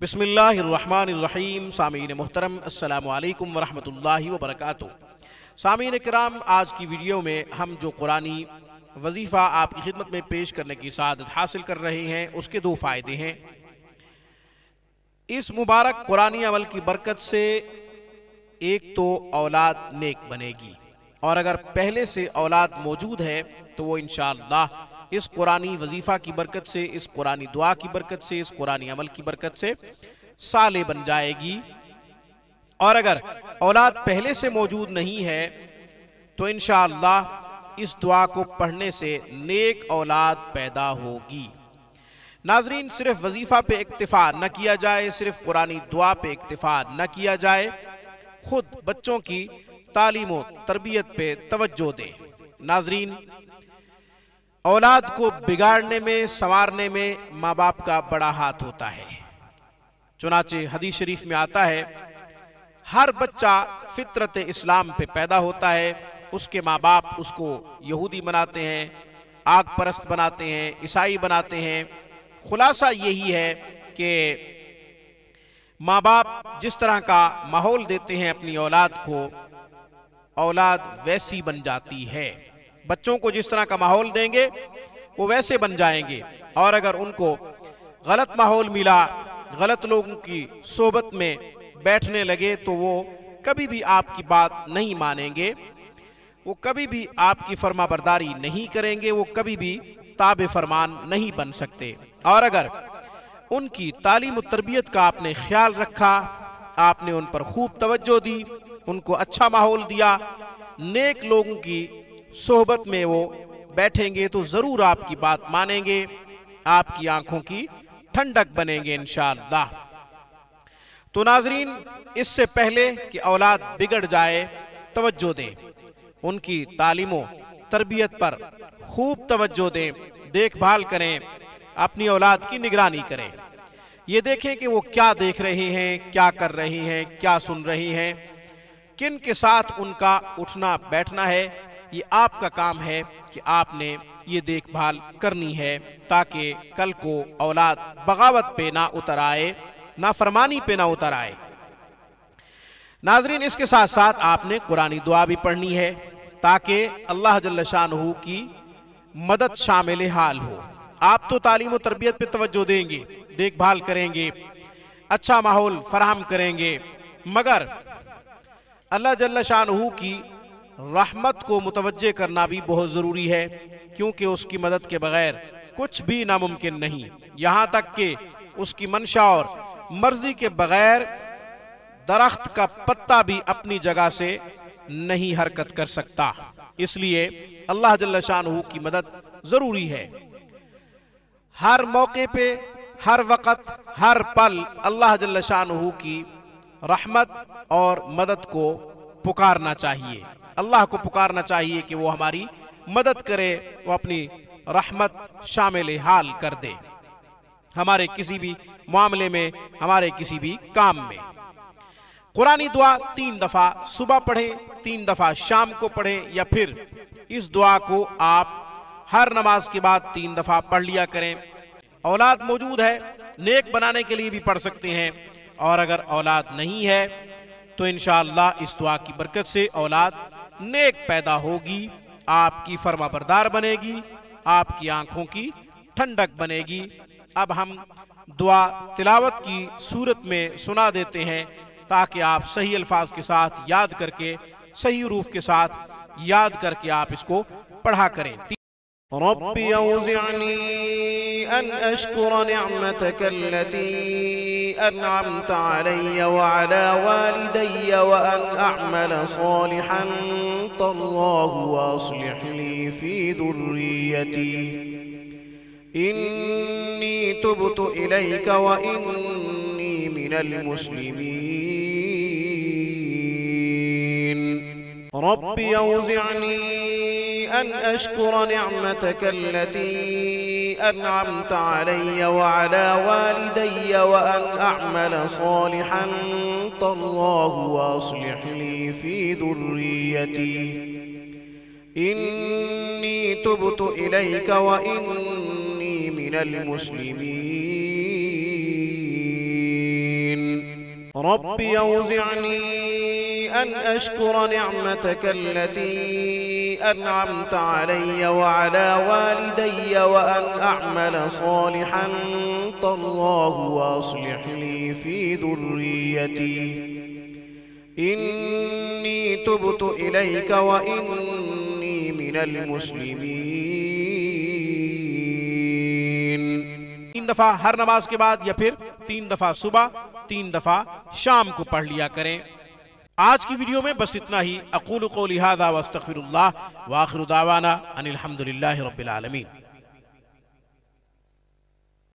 बिस्मिल्लाहिर्रहमानिर्रहीम। सामीन मोहतरम, अस्सलामु अलैकुम वरहमतुल्लाहि वबरकातुह। सामीन किराम, आज की वीडियो में हम जो कुरानी वजीफ़ा आपकी खिदमत में पेश करने की सादत हासिल कर रहे हैं, उसके दो फ़ायदे हैं। इस मुबारक कुरानी अमल की बरकत से एक तो औलाद नेक बनेगी, और अगर पहले से औलाद मौजूद है तो वो इंशाअल्लाह इस कुरानी वजीफ़ा की बरकत से, इस कुरानी दुआ की बरकत से, इस कुरानी अमल की बरकत से साले बन जाएगी। और अगर औलाद पहले से मौजूद नहीं है तो इंशाअल्लाह इस दुआ को पढ़ने से नेक औलाद पैदा होगी। नाजरीन, सिर्फ वजीफ़ा पे इक्तिफा न किया जाए, सिर्फ कुरानी दुआ पे इक्तिफा न किया जाए, खुद बच्चों की तालीम और तरबियत पे तवज्जो दें। नाजरीन, औलाद को बिगाड़ने में, संवारने में माँ बाप का बड़ा हाथ होता है। चुनाचे हदीस शरीफ में आता है, हर बच्चा फितरत इस्लाम पे पैदा होता है। उसके माँ बाप उसको यहूदी बनाते हैं, आग परस्त बनाते हैं, ईसाई बनाते हैं। खुलासा यही है कि माँ बाप जिस तरह का माहौल देते हैं अपनी औलाद को, औलाद वैसी बन जाती है। बच्चों को जिस तरह का माहौल देंगे वो वैसे बन जाएंगे, और अगर उनको गलत माहौल मिला, गलत लोगों की सोबत में बैठने लगे, तो वो कभी भी आपकी बात नहीं मानेंगे, वो कभी भी आपकी फरमाबरदारी नहीं करेंगे, वो कभी भी ताबे फरमान नहीं बन सकते। और अगर उनकी तालीम और तरबियत का आपने ख्याल रखा, आपने उन पर खूब तवज्जो दी, उनको अच्छा माहौल दिया, नेक लोगों की सोहबत में वो बैठेंगे, तो जरूर आपकी बात मानेंगे, आपकी आंखों की ठंडक बनेंगे इंशाअल्लाह। तो नाजरीन, इससे पहले कि औलाद बिगड़ जाए, तवज्जो दें, उनकी तालीमों तरबियत पर खूब तवज्जो दें, देखभाल करें, अपनी औलाद की निगरानी करें। ये देखें कि वो क्या देख रहे हैं, क्या कर रही हैं, क्या सुन रही हैं, किन के साथ उनका उठना बैठना है। ये आपका काम है कि आपने ये देखभाल करनी है, ताकि कल को औलाद बगावत पे ना उतर आए, नाफरमानी पे ना उतर आए। नाजरीन, इसके साथ साथ आपने कुरानी दुआ भी पढ़नी है, ताकि अल्लाह जल्ल शानहू की मदद शामिल हाल हो। आप तो तालीम और तरबियत पे तवज्जो देंगे, देखभाल करेंगे, अच्छा माहौल फराहम करेंगे, मगर अल्लाह जल्ल शानहू की रहमत को मुतवज्जे करना भी बहुत ज़रूरी है, क्योंकि उसकी मदद के बगैर कुछ भी नामुमकिन नहीं। यहाँ तक कि उसकी मंशा और मर्जी के बगैर दरख्त का पत्ता भी अपनी जगह से नहीं हरकत कर सकता। इसलिए अल्लाह जल्ल शानहू की मदद ज़रूरी है। हर मौके पे, हर वक़्त, हर पल अल्लाह जल्ल शानहू की रहमत और मदद को पुकारना चाहिए। अल्लाह को पुकारना चाहिए कि वो हमारी मदद करे, वो अपनी रहमत शामिल हाल कर दे हमारे किसी भी मामले में, हमारे किसी भी काम में। कुरानी दुआ 3 दफ़ा सुबह पढ़ें, 3 दफ़ा शाम को पढ़ें, या फिर इस दुआ को आप हर नमाज के बाद 3 दफ़ा पढ़ लिया करें। औलाद मौजूद है, नेक बनाने के लिए भी पढ़ सकते हैं, और अगर औलाद नहीं है तो इंशाअल्लाह इस दुआ की बरकत से औलाद नेक पैदा होगी, आपकी फरमाबरदार बनेगी, आपकी आंखों की ठंडक बनेगी। अब हम दुआ तिलावत की सूरत में सुना देते हैं, ताकि आप सही अल्फाज के साथ याद करके, सही हुरूफ के साथ याद करके आप इसको पढ़ा करें। रब्बी औज़िअनी अन अश्कुर निअमतक अल्लती अनअमत अलैया व अला वालिदैया व अन अअमल सालिहन तर्ज़ाहु व अस्लिह ली फी दुर्रियती इन्नी तुब्तु इलैका व इन्नी मिनल मुस्लिमीन। रब्बी औज़िअनी अन अश्कुर निअमतक अल्लती अनअमत अलैया व अला वालिदैया व अन अअमल सालिहन तर्ज़ाहु व अस्लिह ली फी दुर्रियती इन्नी तुब्तु इलैका व इन्नी मिनल मुस्लिमीन। रब्बि औज़िअनी अन अश्कुर निअमतक अल्लती अनअमत अलैया व अला वालिदैया व अन अअमल सालिहन तर्ज़ाहु व अस्लिह ली फी ज़ुर्रियती इन्नी तुब्तु इलैका व इन्नी मिनल मुस्लिमीन। 3 दफा हर नमाज के बाद या फिर 3 दफा सुबह 3 दफा शाम को पढ़ लिया करें। आज की वीडियो में बस इतना ही। अक़ूलु क़ौली हाज़ा व अस्तग़फ़िरुल्लाह व आख़िरु दावाना अनिल हम्दुलिल्लाहि रब्बिल आलमीन।